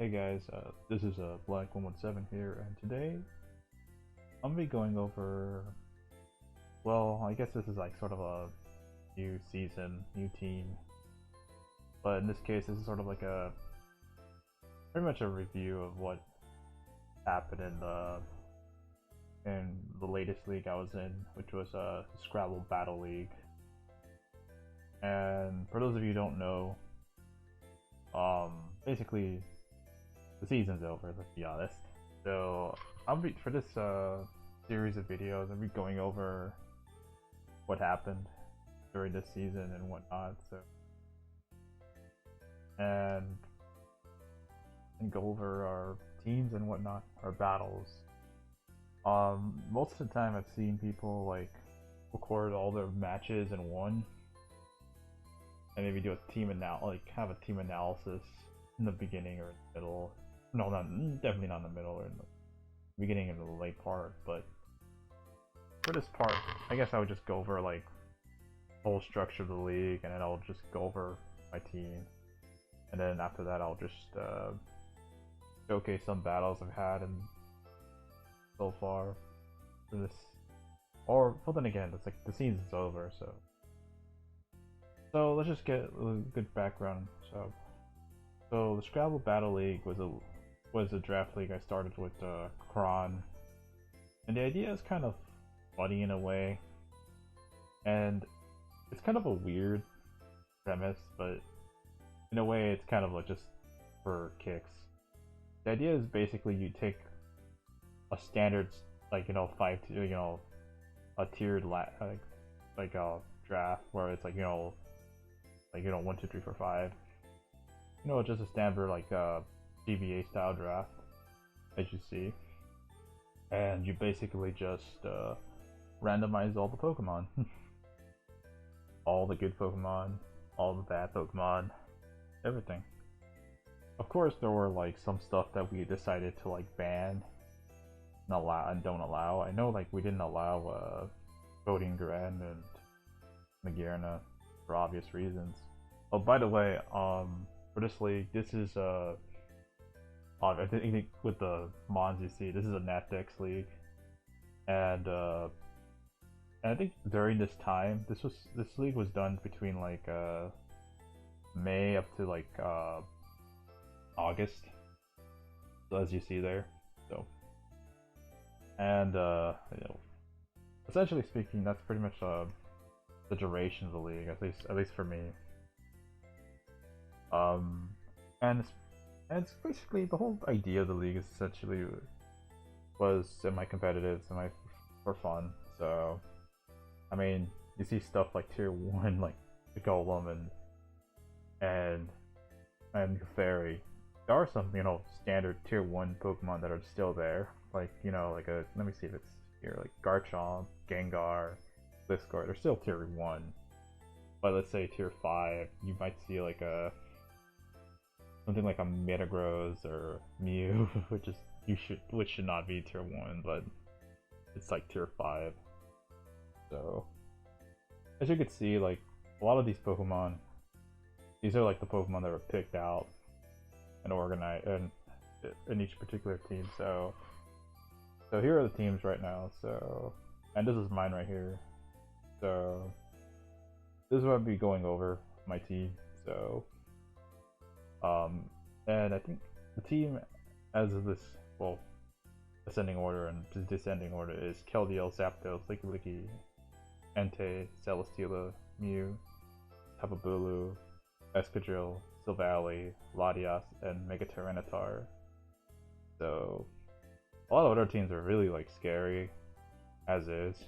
Hey guys, this is Black117 here, and today I'm gonna be going over. Well, I guess this is like sort of a new season, new team, but in this case, this is sort of like a pretty much a review of what happened in the latest league I was in, which was Scrabble Battle League. And for those of you who don't know, basically the season's over. Let's be honest. So for this series of videos, I'll be going over what happened during this season and whatnot. So and go over our teams and whatnot, our battles. Most of the time, I've seen people like record all their matches in one, and maybe do a have a team analysis in the beginning or in the middle. No, definitely not in the middle or in the beginning or the late part. But for this part, I guess I would just go over like the whole structure of the league, and then I'll just go over my team, and then after that, I'll just showcase some battles I've had and so far for this. Or well, then again, it's like the season's over, so let's just get a good background. So the Scrabble Battle League was a draft league I started with Kron, and the idea is kind of funny in a way, and it's kind of a weird premise, but in a way it's kind of like just for kicks. The idea is basically you take a standard, like a tiered like a draft where it's like 1, 2, 3, 4, 5. Just a standard like GBA style draft, as you see, and you basically just randomize all the Pokemon, all the good Pokemon, all the bad Pokemon, everything. Of course, there were like some stuff that we decided to like ban and don't allow. I know like we didn't allow Voting Grand and Magearna for obvious reasons. Oh, by the way, for this league, this is I think with the mons you see, this is a NatDex league, and I think during this time, this league was done between like May up to like August, so as you see there. So, and essentially speaking, that's pretty much the duration of the league, at least for me. And it's basically the whole idea of the league is essentially was semi-competitive, for fun. So, I mean, you see stuff like Tier 1, like the Golem and Fairy. There are some, standard Tier 1 Pokemon that are still there. Like, let me see if it's here, like Garchomp, Gengar, Blitzcrank, they're still Tier 1. But let's say Tier 5, you might see like something like a Metagross or Mew, which should not be Tier 1, but it's like Tier 5. So, as you can see, like a lot of these Pokemon, these are like the Pokemon that were picked out and organized in each particular team. So here are the teams right now. And this is mine right here. So this is what I'll be going over my team. So and I think the team as of this, well, ascending order and descending order is Keldeo, Zapdos, Lickilicky, Entei, Celesteela, Mew, Tapu Bulu, Escadrille, Silvally, Latias, and Mega Tyranitar. So a lot of other teams are really like scary as is,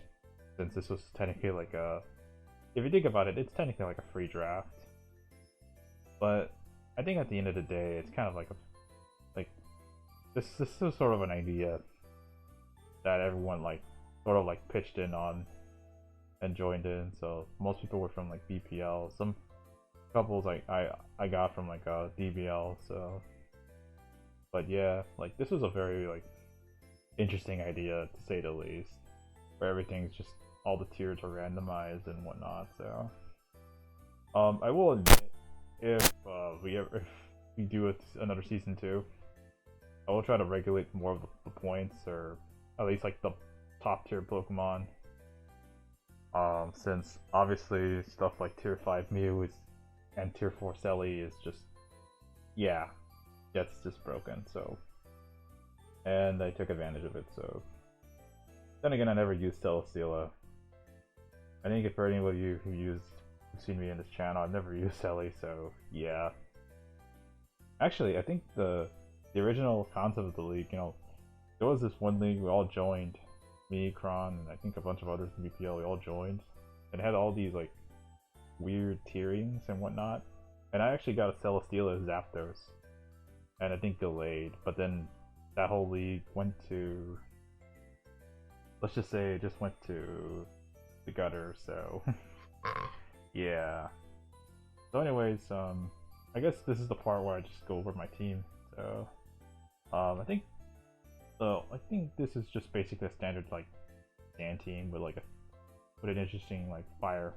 since this was technically like if you think about it, it's technically like a free draft. But I think at the end of the day, it's kind of like this is sort of an idea that everyone sort of pitched in on and joined in. So most people were from like BPL. Some couples I got from like DBL. So, but yeah, like this was a very interesting idea to say the least, where everything's just all the tiers are randomized and whatnot. So, I will admit, if we do another season 2, I will try to regulate more of the points, or at least like the top tier Pokemon. Since obviously stuff like tier 5 Mew is, and tier 4 Selly is just, yeah, that's just broken. So, and I took advantage of it. So, then again, I never used Celesteela. I think for any of you who've seen me in this channel, I've never used Selly. So yeah. Actually, I think the original concept of the league, there was this one league we all joined. Me, Kron, and I think a bunch of others in BPL, we all joined. It had all these like weird tierings and whatnot. And I actually got a Celesteela Zapdos. And I think delayed. But then that whole league went to, let's just say it just went to the gutter, so yeah. So anyways, I guess this is the part where I just go over my team. So I think this is just basically a standard like sand team with like with an interesting like fire,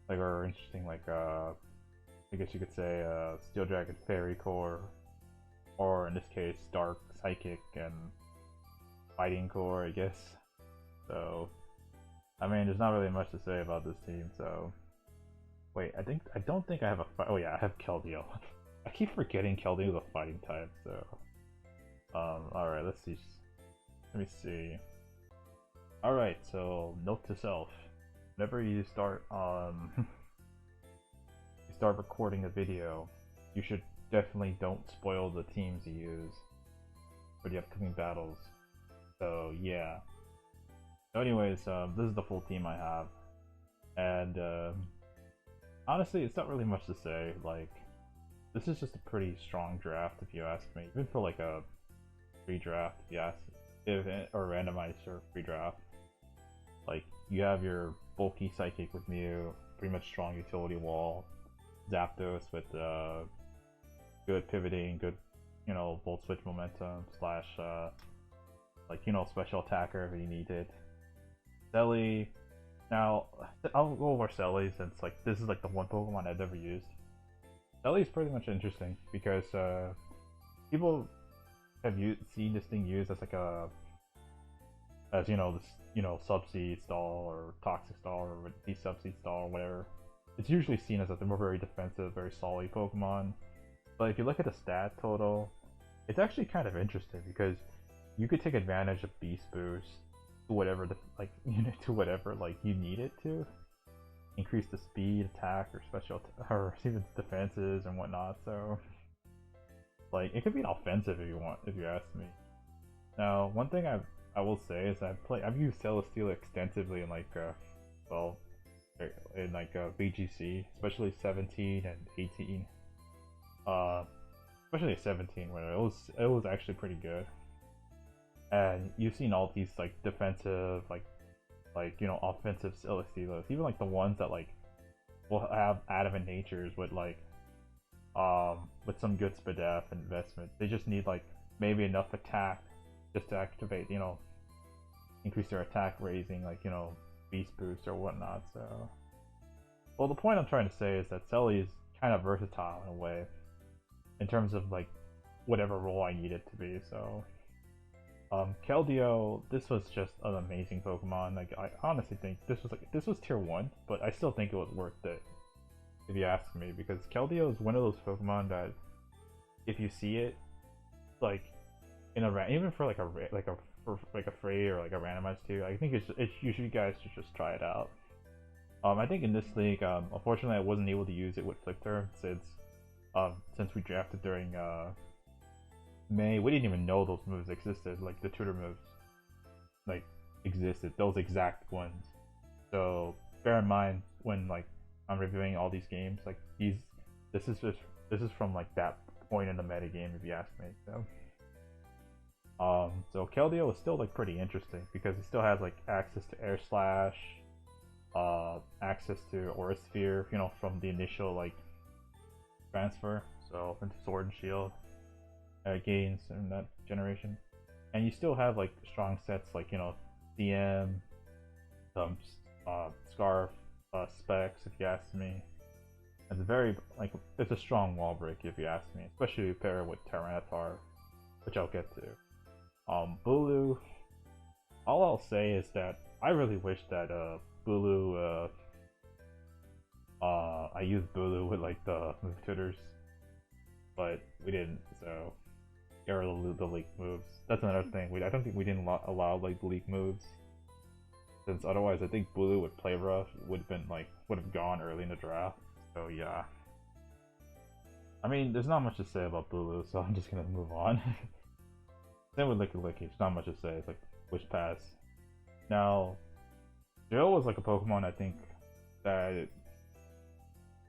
like, or interesting like I guess you could say Steel Dragon Fairy Core, or in this case Dark Psychic and Fighting Core, I guess. So I mean, there's not really much to say about this team. So wait, I don't think I have a oh yeah, I have Keldeo. I keep forgetting Keldeo is a fighting type. So alright, let's see. Let me see. Alright, so note to self. Whenever you start you start recording a video, you should definitely don't spoil the teams you use for the upcoming battles. So yeah. So anyways, this is the full team I have. And honestly, it's not really much to say. Like, this is just a pretty strong draft if you ask me. Even for like a free draft, if you ask, or randomized or free draft. Like, you have your bulky Psychic with Mew, pretty much strong utility wall, Zapdos with good pivoting, good, Volt Switch momentum, slash, like, special attacker if you need it. Selly, now, I'll go over Selly since, like, this is, like, the one Pokemon I've never used. Selly is pretty much interesting because, people have seen this thing used as, like, this, Sub-Seed stall or Toxic stall or De-Sub-Seed stall or whatever. It's usually seen as a very defensive, very solid Pokemon. But if you look at the stat total, it's actually kind of interesting because you could take advantage of Beast Boost to whatever you need it to increase the speed, attack, or special, or even defenses and whatnot. So, like, it could be an offensive if you want, if you ask me. Now, one thing I will say is I've used Celesteela extensively in like VGC, especially 17 and 18. Especially 17 when it was actually pretty good. And you've seen all these like defensive, offensive Celesteelas, even like the ones that like will have adamant natures with like with some good Spadef investment. They just need like maybe enough attack just to activate, increase their attack raising, like, Beast Boost or whatnot. So, well, the point I'm trying to say is that Selly is kind of versatile in a way, in terms of like whatever role I need it to be. So, Keldeo, this was just an amazing Pokemon. Like, I honestly think this was tier 1, but I still think it was worth it, if you ask me, because Keldeo is one of those Pokemon that if you see it, like, in a even for like a free or like a randomized too, I think you guys should just try it out. I think in this league, unfortunately, I wasn't able to use it with Flicker since we drafted during May. We didn't even know those moves existed, like the tutor moves, like, existed, those exact ones. So bear in mind when like I'm reviewing all these games, like this is from like that point in the meta game, if you ask me. So Keldeo is still like pretty interesting because it still has like access to Air Slash, access to Aura Sphere, from the initial like transfer, so into Sword and Shield gains in that generation, and you still have like strong sets like CM, some Scarf, Specs, if you ask me. It's very it's a strong wall break if you ask me, especially if you pair it with Tyranitar which I'll get to. Bulu. All I'll say is that I really wish that Bulu I used Bulu with like the move tutors, but we didn't. So here are the leak moves. That's another thing. I don't think we didn't allow like the leak moves, since otherwise I think Bulu with play rough would have gone early in the draft. So yeah. I mean, there's not much to say about Bulu, so I'm just gonna move on. Same with Licky Licky. There's not much to say. It's like Wish Pass. Now, Jill was like a Pokemon I think that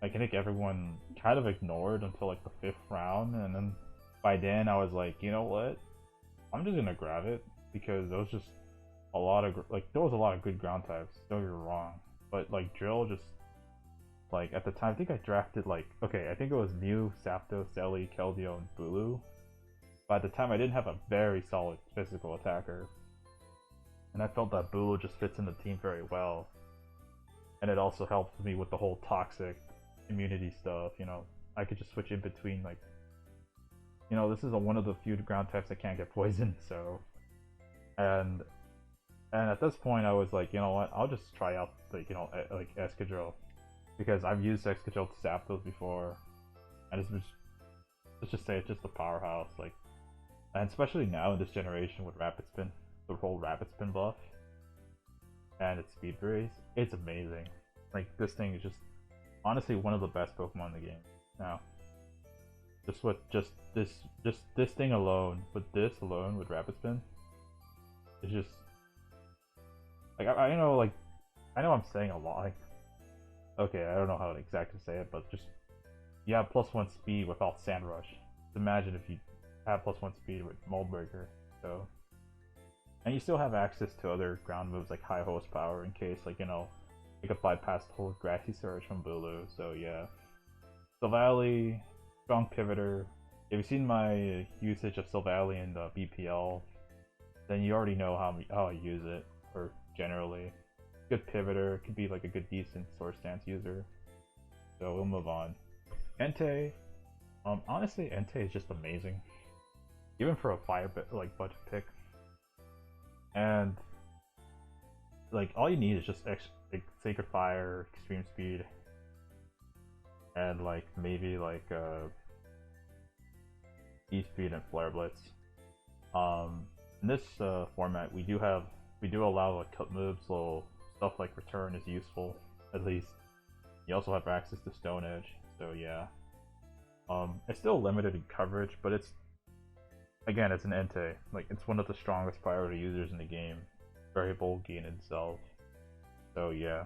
I think everyone kind of ignored until like the 5th round, and then by then I was like, you know what? I'm just gonna grab it because there was just a lot of there was a lot of good ground types. Don't get me wrong, but like Drill just like at the time I think I drafted like I think it was Mew, Zapdos, Selly, Keldeo, and Bulu. But at the time I didn't have a very solid physical attacker, and I felt that Bulu just fits in the team very well, and it also helps me with the whole toxic immunity stuff. You know, I could just switch in between like, you know, this is one of the few ground types that can't get poisoned. So, and at this point I was like, you know what, I'll just try out like, you know, like Escadrille, because I've used Escadrille to Zapdos before, and let's just say it's just a powerhouse. Like, and especially now in this generation with Rapid Spin, the whole Rapid Spin buff and its speed raise, it's amazing. Like, this thing is just honestly one of the best Pokemon in the game now. Just this thing alone, with Rapid Spin, it's just like I know, like I know I'm saying a lot. Like, okay, I don't know how to exactly say it, but just you have +1 speed without Sand Rush. Imagine if you have +1 speed with Mold Breaker. So, and you still have access to other ground moves like High Horsepower in case, like, you know, you could bypass the whole Grassy Surge from Bulu. So yeah, Silvally, strong pivoter. If you've seen my usage of Silvally in the BPL, then you already know how I use it. Or generally, good pivoter, could be like a good decent Sword Stance user. So we'll move on. Entei, honestly, Entei is just amazing, even for a budget pick. And like all you need is just like Sacred Fire, Extreme Speed, and like maybe like E-Speed and Flare Blitz. In this format, we do allow like cut moves, so stuff like Return is useful. At least you also have access to Stone Edge. So yeah, it's still limited in coverage, but it's an Entei. Like, it's one of the strongest priority users in the game. Very bulky in itself. So yeah.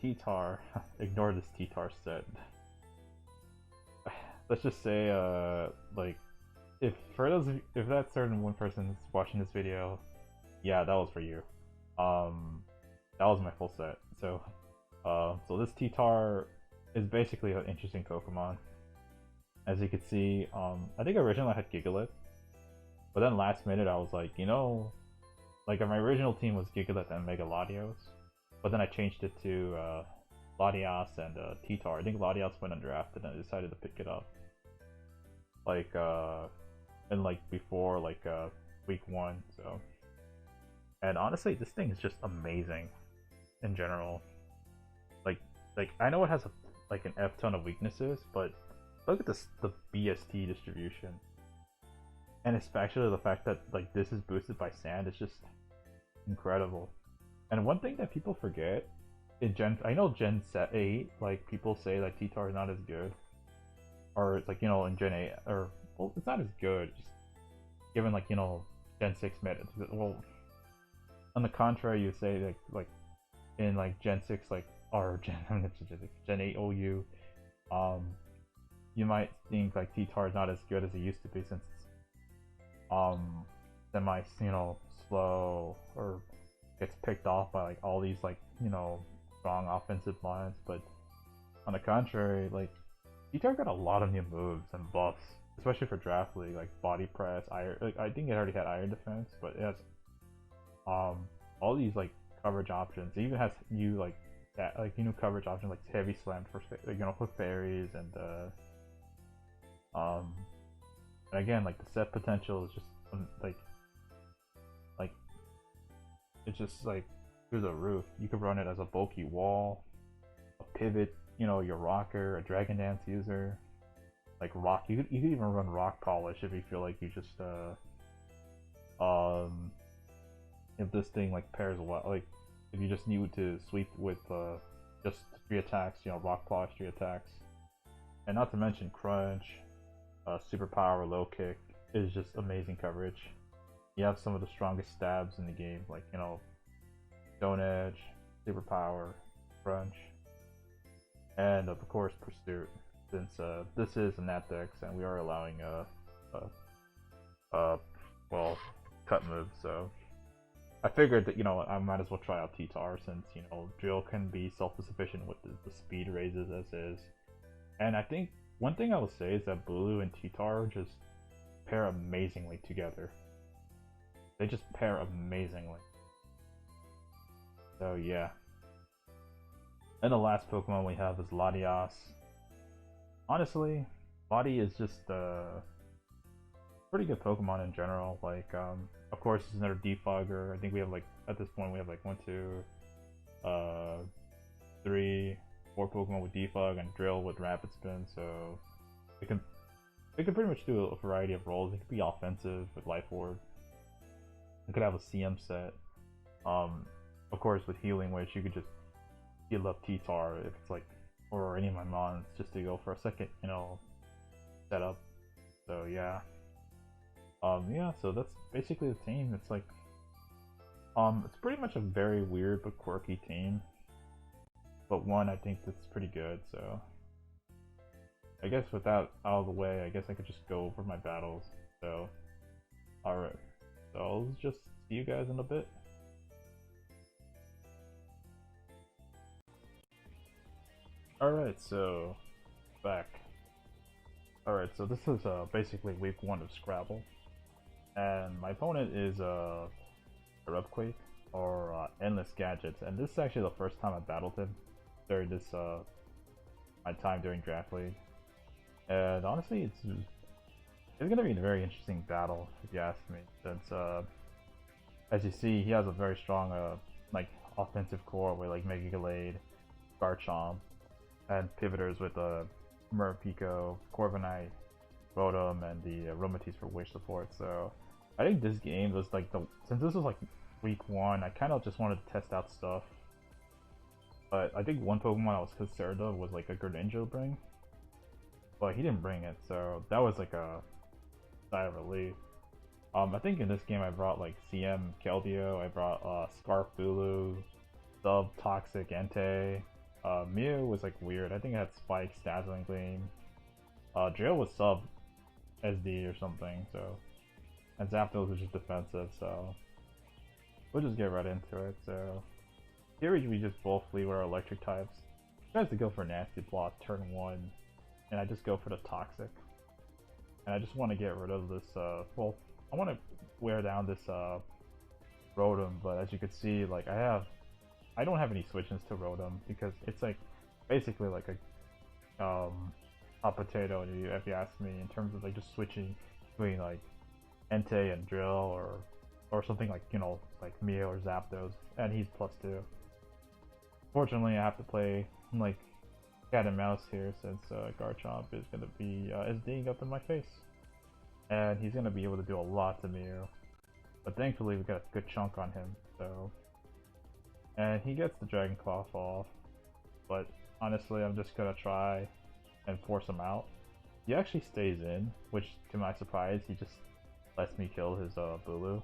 T-Tar. Ignore this T-Tar set. Let's just say, like, if that certain one person's watching this video, yeah, that was for you. That was my full set. So, so this T-Tar is basically an interesting Pokemon. As you can see, I think originally I had Gigalith, but then last minute I was like, you know, like my original team was Gigalith and Mega Latios, but then I changed it to Latias and T-Tar. I think Latias went undrafted and I decided to pick it up. Like, before week 1, so. And honestly, this thing is just amazing in general. Like I know it has an F ton of weaknesses, but look at the BST distribution, and especially the fact that like this is boosted by Sand is just incredible. And one thing that people forget in I know Gen 8, like people say like T-Tar is not as good, or it's like, you know, in Gen 8, or well, it's not as good, just given like, you know, Gen 6 meta. Well, on the contrary, you say like in like Gen 6 or Gen 8 OU, you might think like T-Tar is not as good as it used to be, since it's semi, you know, slow, or gets picked off by like all these like, you know, strong offensive lines. But on the contrary, like T-Tar got a lot of new moves and buffs, especially for Draft League, like Body Press, Iron. Like, I think it already had Iron Defense, but it has all these like coverage options. It even has new new coverage options like Heavy Slam for, like, you know, Hook Fairies, and And again, like the set potential is just like it's just like through the roof. You could run it as a bulky wall, a pivot, you know, your rocker, a dragon dance user, like rock. You could even run rock polish if you feel like you just if this thing like pairs well, like if you just need to sweep with just 3 attacks, you know, rock polish 3 attacks, and not to mention crunch, superpower, low kick is just amazing coverage. You have some of the strongest stabs in the game, like, you know, stone edge, superpower, crunch, and of course pursuit. Since this is a nat dex and we are allowing well, cut moves, so I figured that, you know, I might as well try out T-Tar since, you know, Drill can be self-sufficient with the speed raises as is. And I think one thing I will say is that Bulu and T-Tar just pair amazingly together. They just pair amazingly. So yeah. And the last Pokemon we have is Latias. Honestly, Lati is just pretty good Pokemon in general. Like, of course, it's another defogger. I think we have like, at this point, we have like 1, 2, 3, 4 Pokemon with defog and Drill with rapid spin. So it can pretty much do a variety of roles. It could be offensive with Life Orb. It could have a CM set. Of course, with Healing Witch, you could just heal up T-Tar if it's like, or any of my mons, just to go for a second, you know, setup. So yeah. Yeah, so that's basically the team. It's like, it's pretty much a very weird but quirky team, but one I think that's pretty good. So I guess with that out of the way, I guess I could just go over my battles. So, alright, so I'll just see you guys in a bit. Alright, so back. Alright, so this is basically week 1 of Scrabble. And my opponent is Erupquake, or Endless Gadgets, and this is actually the first time I battled him during this my time during Draft League. And honestly, it's gonna be a very interesting battle if you ask me, since as you see, he has a very strong like offensive core with like Mega Gallade, Garchomp, and pivoters with Murpico, Corviknight, Rotom, and the Aromatisse for wish support. So I think this game was like since this was like week 1, I kind of just wanted to test out stuff. But I think one Pokemon I was concerned of was like a Greninja bring, but he didn't bring it, so that was like a sigh of relief. I think in this game I brought like CM Keldeo, I brought Scarf Bulu, Sub Toxic Entei. Mew was like weird. I think it had Spike, Dazzling Gleam. Drill was sub SD or something, so, and Zapdos was just defensive, so we'll just get right into it. So here we just both leave our electric types. Tries to go for Nasty Plot turn 1, and I just go for the Toxic. And I just want to get rid of this, well, I want to wear down this Rotom, but as you can see, like I don't have any switches to Rotom because it's like basically like a hot potato if you ask me, in terms of like just switching between like Entei and Drill or something like, you know, like Mew or Zapdos, and he's +2. Fortunately, I have to play like cat and mouse here since Garchomp is gonna be SDing up in my face, and he's gonna be able to do a lot to Mew. But thankfully, we got a good chunk on him, so. And he gets the Dragon Claw off, but honestly, I'm just gonna try and force him out. He actually stays in, which to my surprise, he just lets me kill his Bulu,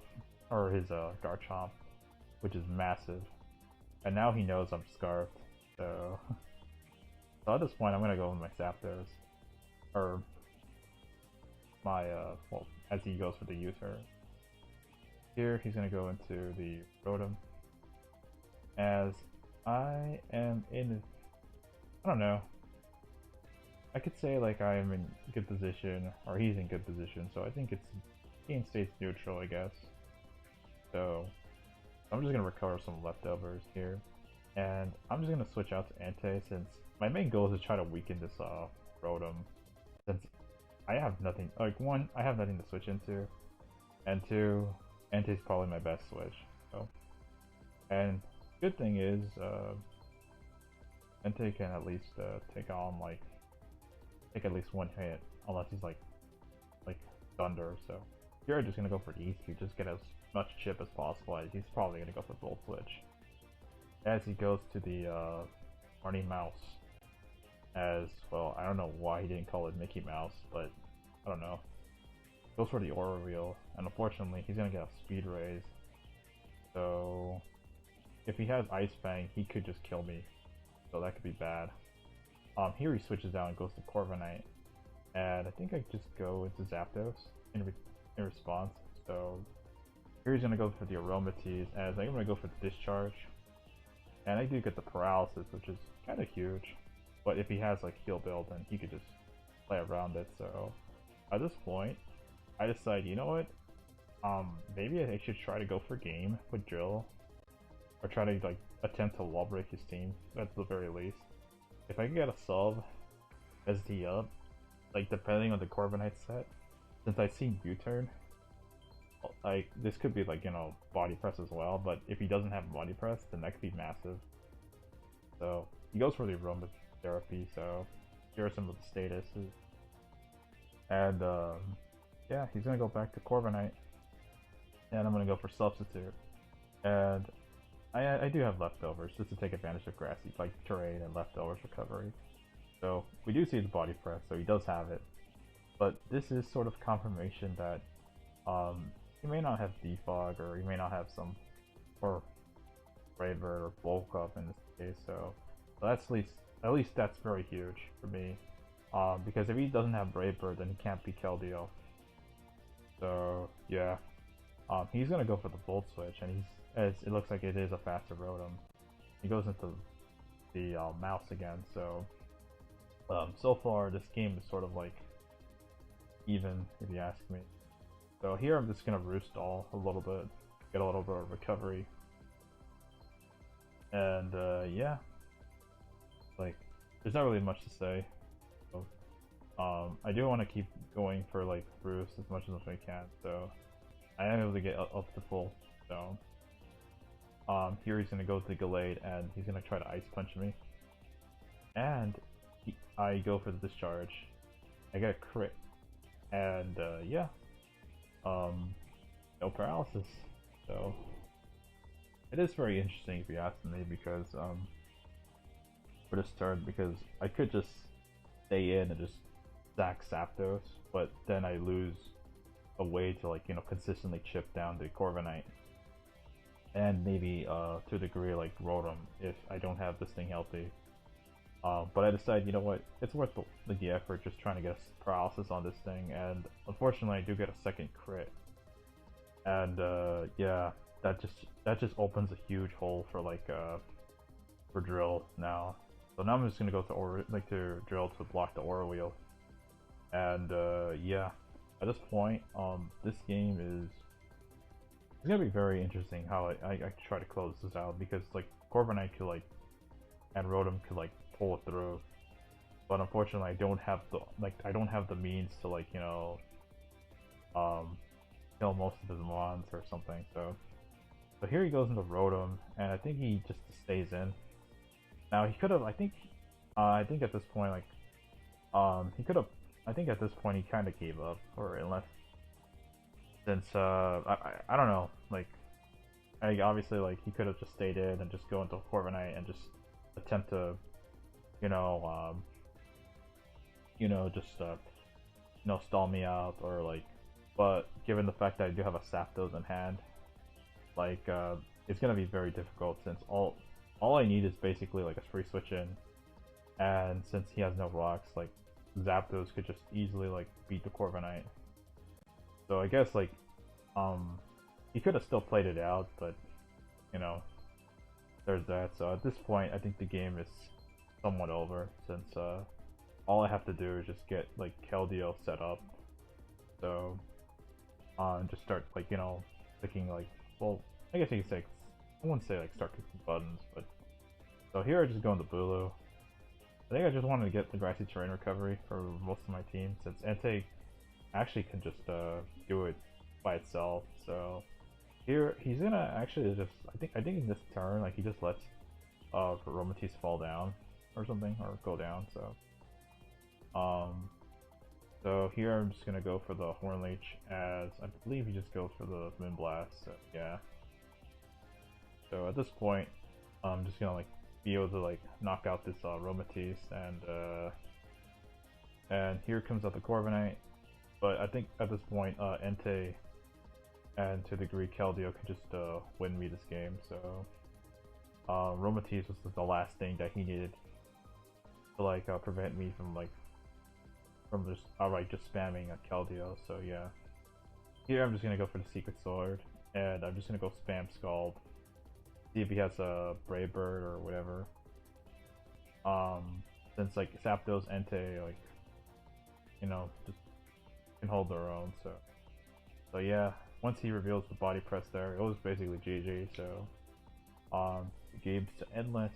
or his Garchomp, which is massive. And now he knows I'm scarfed, so at this point I'm gonna go with my Zapdos, or my well, as he goes for the U-turn. Here he's gonna go into the Rotom. As I am in, I don't know, I could say like I am in good position, or he's in good position, so I think it's game stays neutral, I guess. So I'm just gonna recover some leftovers here, and I'm just gonna switch out to Entei since my main goal is to try to weaken this Rotom, since I have nothing, like, one, I have nothing to switch into, and two, Entei's probably my best switch. So, and good thing is, Entei can at least take on like take at least one hit, unless he's like Thunder. So you're just gonna go for EQ, just get as much chip as possible. He's probably gonna go for Volt Switch as he goes to the Marnie Mouse. As well, I don't know why he didn't call it Mickey Mouse, but I don't know. Goes for the Aura Wheel, and unfortunately he's gonna get a Speed Raise. So if he has Ice Fang, he could just kill me. So that could be bad. Here he switches out and goes to Corviknight, and I think I just go into Zapdos in response. So here he's gonna go for the Aromatisse, as I'm gonna go for the Discharge, and I do get the Paralysis, which is kind of huge. But if he has like Heal Build, then he could just play around it. So at this point, I decide, you know what? Maybe I should try to go for game with Drill, or try to like attempt to wall break his team at the very least. If I can get a sub SD up, like depending on the Corviknight set, since I've seen U-turn, like this could be like, you know, body press as well, but if he doesn't have body press, then that could be massive. So he goes for the aromatherapy, so here are some of the statuses. And yeah, he's gonna go back to Corviknight, and I'm gonna go for substitute. And I do have leftovers just to take advantage of grassy like terrain and leftovers recovery. So we do see the body press, so he does have it. But this is sort of confirmation that he may not have defog, or he may not have some, or Brave Bird or bulk up in this case. So that's at least that's very huge for me. Because if he doesn't have Brave Bird, then he can't be Keldeo. So yeah, he's gonna go for the Volt Switch, and it looks like it is a faster Rotom. He goes into the mouse again. So so far this game is sort of like even, if you ask me. So here I'm just gonna Roost All a little bit, get a little bit of recovery, and yeah, like there's not really much to say. So, I do want to keep going for like Roost as much as I can, so I am able to get up to full. So here he's gonna go to Gallade, and he's gonna try to Ice Punch me, and I go for the Discharge. I get a crit, and yeah, no paralysis. So it is very interesting if you ask me, because for this turn, because I could just stay in and just stack Zapdos, but then I lose a way to, like, you know, consistently chip down the Corviknight, and maybe to a degree like Rotom if I don't have this thing healthy. But I decided, you know what, it's worth the effort just trying to get a paralysis on this thing, and unfortunately I do get a second crit. And yeah, that just opens a huge hole for like for Drill now. So now I'm just gonna go to Drill to block the Aura Wheel. And yeah, at this point, this game is it's gonna be very interesting how I try to close this out, because like Corviknight could like, and Rotom could like pull it through, but unfortunately I don't have the means to, like, you know, kill most of his mons or something. So here he goes into Rotom, and I think he just stays in. Now he could have, I think at this point, like, he could have, I think at this point he kind of gave up, or unless, since I don't know, like, obviously, like, he could have just stayed in and just go into Corviknight and just attempt to, you know, just you know, stall me out, or like, but given the fact that I do have a Zapdos in hand, like, it's gonna be very difficult, since all I need is basically like a free switch in, and since he has no rocks, like Zapdos could just easily like beat the Corviknight. So I guess like he could have still played it out, but you know, there's that. So at this point I think the game is somewhat over, since all I have to do is just get like Keldeo set up. So just start, like, you know, clicking, like, well, I guess you could say, I wouldn't say like start clicking buttons, but so here I just go into Bulu, I think I just wanted to get the grassy terrain recovery for most of my team, since Entei actually can just do it by itself. So here he's gonna actually just I think in this turn like he just lets Romatis fall down or something or go down. Um so here I'm just gonna go for the Horn Leech, as I believe he just goes for the Moon Blast. So yeah. So at this point, I'm just gonna like be able to like knock out this Romatis, and here comes out the Corviknight. But I think at this point, Entei and to a degree Keldeo could just win me this game. So Romatis was the last thing that he needed to like prevent me from just outright just spamming a Keldeo. So yeah, here I'm just gonna go for the Secret Sword, and I'm just gonna go spam Scald. See if he has a Brave Bird or whatever. Since like Zapdos, Entei, like just can hold their own. So yeah, once he reveals the body press there, it was basically GG. So the game's endless.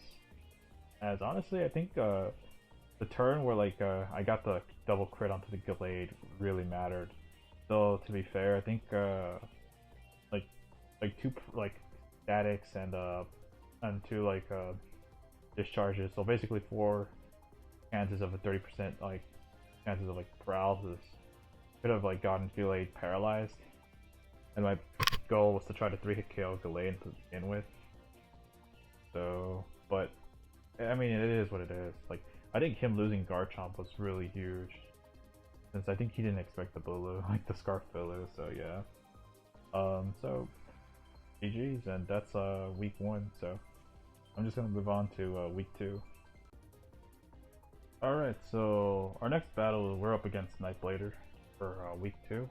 As honestly, I think the turn where like I got the double crit onto the Gallade really mattered. Though to be fair, I think like two like statics and two like discharges. So basically 4 chances of a 30% like chances of like paralysis. Could have like gotten Gallade paralyzed, and my goal was to try to 3-hit KO Gallade to begin with. So, but I mean, it is what it is. Like, I think him losing Garchomp was really huge, since I think he didn't expect the Bulu, like the Scarf Bulu. So yeah. So GG's, and that's week 1. So I'm just gonna move on to week 2. Alright, so our next battle, we're up against Nightblader for week 2.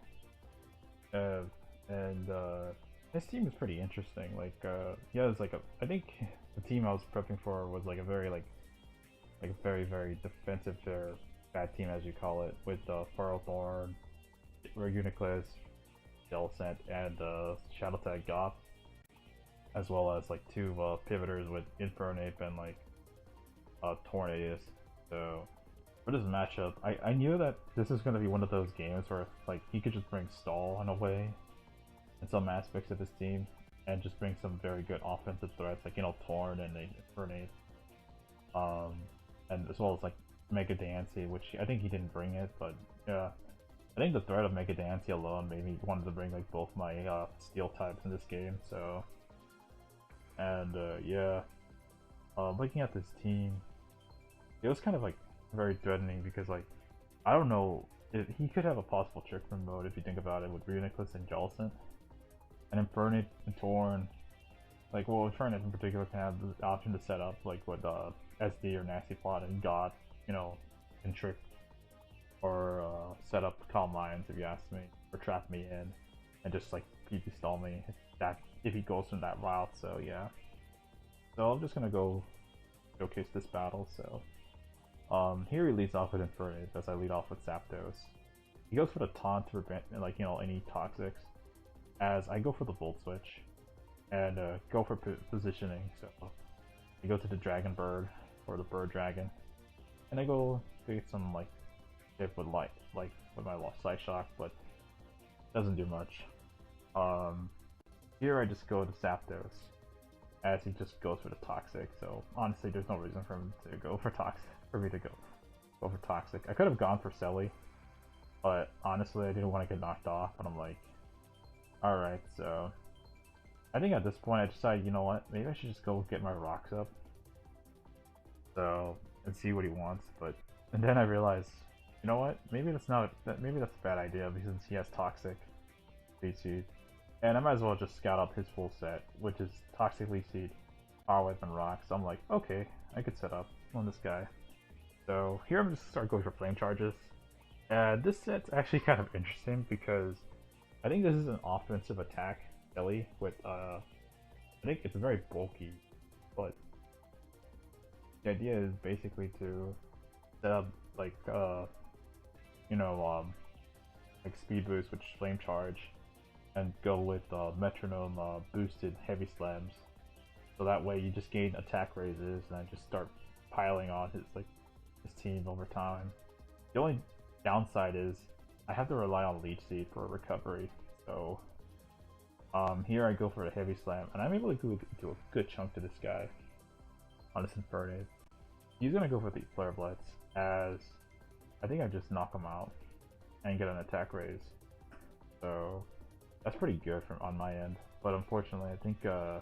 And his team is pretty interesting. Like, he has like I think the team I was prepping for was like a very very defensive or bad team, as you call it, with Farrowthorn, Uniclus, Jellicent, and Shadow Tag Goth, as well as like 2 pivoters with Infernape and like Tornadus. So for this matchup, I knew that this is going to be one of those games where like he could just bring stall in a way in some aspects of his team, and just bring some very good offensive threats like Torn and Infernape, and as well as like Mega Dancy, which I think he didn't bring it, but yeah, I think the threat of Mega Dancy alone made me wanted to bring like both my steel types in this game. So, and yeah, looking at this team, it was kind of like very threatening, because like I don't know if he could have a possible trick room mode if you think about it, with Reuniclus and Jellicent, and Infernape and Torn. Like, well, Infernape in particular can have the option to set up like with SD or Nasty Plot, and God, can trick or set up Calm Minds, if you ask me, or trap me in and just like PP stall me if he goes from that route. So yeah, so I'm just gonna go showcase this battle. So here he leads off with Infernape, as I lead off with Zapdos. He goes for the taunt to prevent any toxics, as I go for the Volt Switch and go for positioning. So I go to the Dragon Bird or the Bird Dragon, and I go to get some like hit with light, like with my Side Shock, but doesn't do much. Here I just go to Zapdos, as he just goes for the Toxic. So honestly, there's no reason for him to go for Toxic. For me to go for Toxic. I could have gone for Selly, but honestly I didn't want to get knocked off, and I'm like, alright, so I think at this point I decided, you know what, maybe I should just go get my rocks up, so, and see what he wants. And then I realized, you know what, maybe that's a bad idea, because he has Toxic Leech Seed, and I might as well just scout up his full set, which is Toxic Leech Seed, Power Weapon, Rocks. So I'm like, okay, I could set up on this guy. So here I'm just start going for Flame Charges. This set's actually kind of interesting, because I think this is an offensive attack Jelly with I think it's very bulky, but the idea is basically to set up like like Speed Boost, which Flame Charge, and go with Metronome boosted Heavy Slams. So that way you just gain attack raises, and I just start piling on his like his team over time. The only downside is I have to rely on Leech Seed for recovery. So here I go for a heavy slam, and I'm able to do a good chunk to this guy on this Infernape. He's gonna go for the Flare Blitz, as I think I just knock him out and get an attack raise. So that's pretty good from on my end. But unfortunately, I think the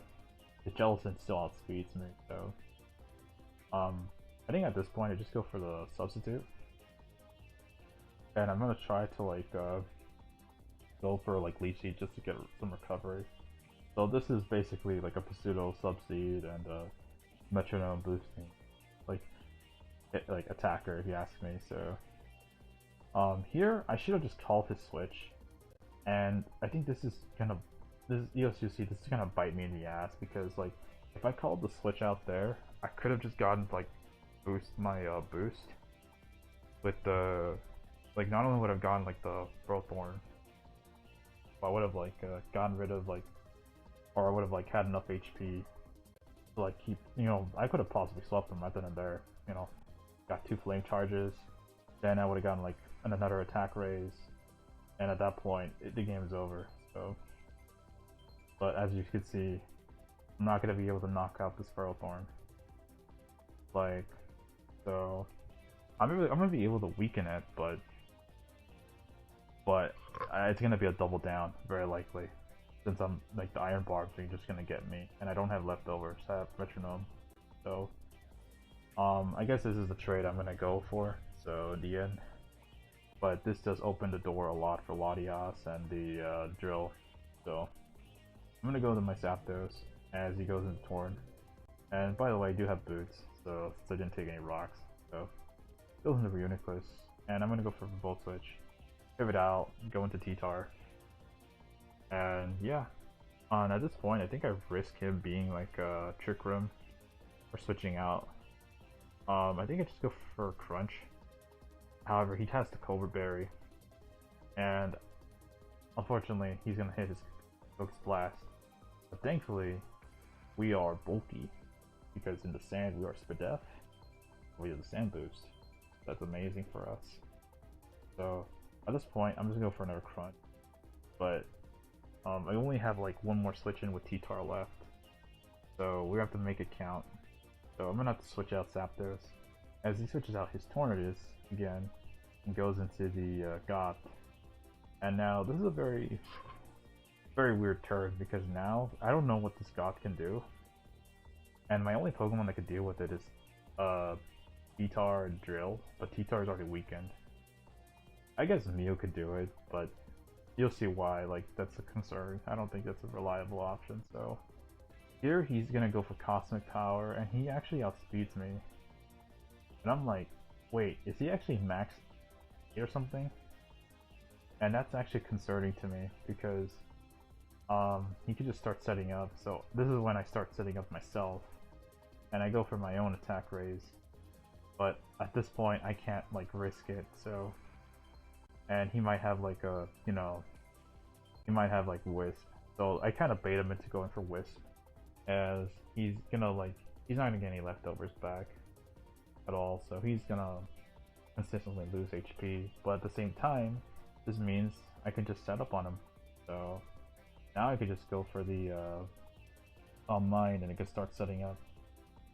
Jellicent still outspeeds me. So I think at this point I just go for the substitute, and I'm gonna try to like go for like Leech Seed just to get some recovery. So this is basically like a pseudo subseed and metronome boosting, like attacker if you ask me. So here I should have just called his switch, and I think this is EOSUC, this is gonna bite me in the ass, because like if I called the switch out there, I could have just gotten like my boost with the not only would have gotten like the Thorn, but I would have like gotten rid of or I would have like had enough HP to like keep, I could have possibly swapped them right then and there, got 2 flame charges, then I would have gotten like another attack raise, and at that point the game is over. So, but as you can see, I'm not gonna be able to knock out this Thorn. So I'm gonna be able to weaken it, but it's gonna be a double down, very likely, since I'm like the Iron Barbs are just gonna get me, and I don't have leftovers. I have Metronome, so I guess this is the trade I'm gonna go for. So in the end, but this does open the door a lot for Latias and the Drill. So I'm gonna go to my Zapdos as he goes into Torn. And by the way, I do have boots, so I didn't take any rocks. So goes into Reuniclus, and I'm gonna go for Volt Switch, pivot out, go into T-Tar, and yeah. At this point, I think I risk him being like a Trick Room or switching out. I think I just go for Crunch. However, he has the Cobra Berry, and unfortunately, he's gonna hit his Focus Blast. But thankfully, we are bulky, because in the sand we are Spadef. We have the Sand Boost. That's amazing for us. So at this point, I'm just gonna go for another Crunch. But I only have like one more switch in with T-Tar left, so we have to make it count. So I'm gonna have to switch out Zapdos. As he switches out his Tornadus again and goes into the Goth. And now this is a very weird turn, because now I don't know what this Goth can do, and my only Pokemon that could deal with it is T-Tar and Drill, but T-Tar is already weakened. I guess Mew could do it, but you'll see why, like, that's a concern. I don't think that's a reliable option. So here he's gonna go for Cosmic Power, and he actually outspeeds me. And I'm like, wait, is he actually max or something? And that's actually concerning to me, because he could just start setting up. So this is when I start setting up myself, and I go for my own attack raise. But at this point, I can't like risk it. So, and he might have like a, he might have like Wisp. So I kind of bait him into going for Wisp, as he's gonna he's not gonna get any leftovers back at all. So he's gonna consistently lose HP. But at the same time, this means I can just set up on him. So now I could just go for the Mine, and it can start setting up.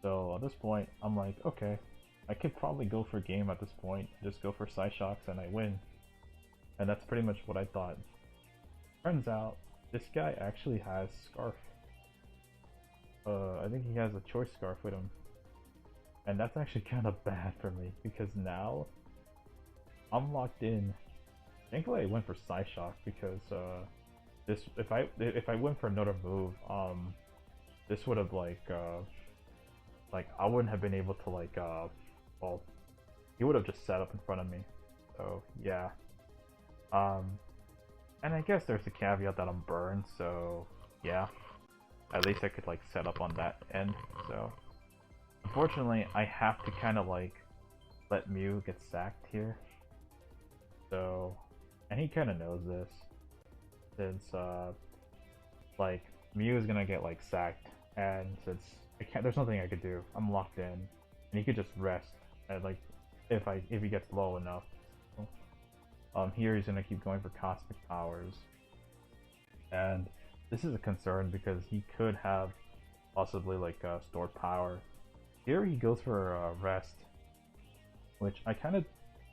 So at this point, I'm like, okay, I could probably go for game at this point, just go for Psyshocks, and I win. And that's pretty much what I thought. Turns out, this guy actually has Scarf. I think he has a Choice Scarf with him. And that's actually kind of bad for me, because now I'm locked in. Thankfully I went for Psyshock, because this, if I went for another move, this would have I wouldn't have been able to well, he would have just set up in front of me. So yeah. And I guess there's a caveat that I'm burned, so yeah. At least I could set up on that end. So unfortunately, I have to kind of let Mew get sacked here. So, and he kind of knows this, since Mew is gonna get sacked, and since there's nothing I could do, I'm locked in, and he could just rest. And if he gets low enough. Here he's gonna keep going for cosmic powers, and this is a concern because he could have possibly like stored power. Here he goes for rest, which I kind of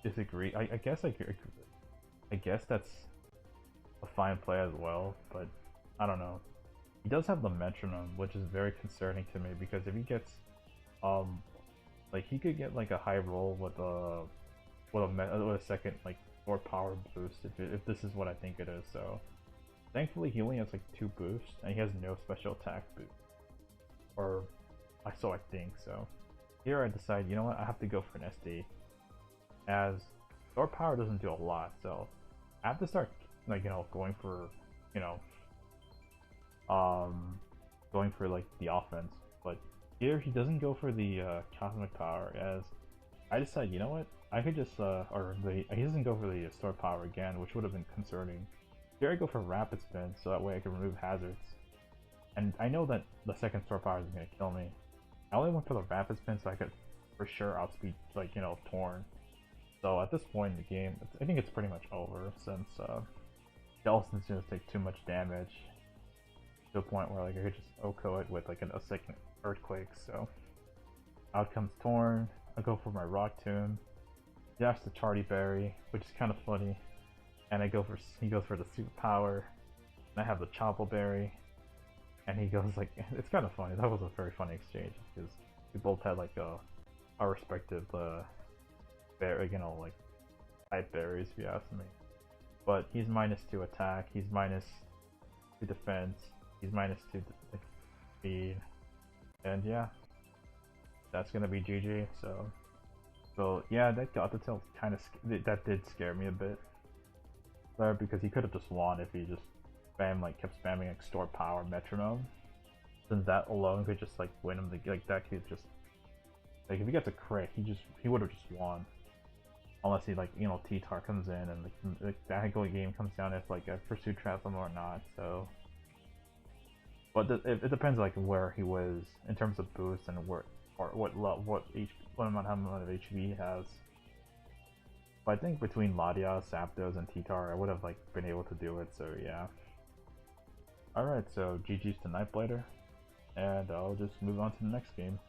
disagree. I guess that's a fine play as well, but I don't know. He does have the metronome, which is very concerning to me because if he gets um like he could get like a high roll with a second like more power boost if this is what I think it is. So thankfully he only has like 2 boosts and he has no special attack boost, or so I think. So here I decide, you know what, I have to go for an SD, as store power doesn't do a lot, so I have to start like going for you know going for like the offense. But here he doesn't go for the cosmic power, as I decide, you know what, I could just he doesn't go for the store power again, which would have been concerning. Here I go for rapid spin, so that way I can remove hazards, and I know that the second store power is gonna kill me. I only went for the rapid spin so I could for sure outspeed like Torn. So at this point in the game, I think it's pretty much over, since Delsin's gonna take too much damage to a point where like I could just OHKO it with like a second earthquake. So out comes Torn. I go for my Rock Tomb, dash the Charty Berry, which is kind of funny, and he goes for the super power. And I have the Chople Berry, and he goes like, it's kind of funny. That was a very funny exchange because we both had like our respective berry, like type berries, if you ask me. But he's -2 attack, he's -2 defense, he's -2 speed, and yeah, that's gonna be GG. So yeah, that got the tail kind of that did scare me a bit there, because he could have just won if he just kept spamming like store power metronome. Then that alone could just like win him the that could just like if he gets a crit, he would have just won. Unless he T-Tar comes in and that game comes down if like I pursue trap him or not. So, but it depends like where he was in terms of boost and what amount of HP he has. But I think between Latias, Zapdos, and T-Tar, I would have like been able to do it. So yeah. All right, so GG's to Nightblighter, and I'll just move on to the next game.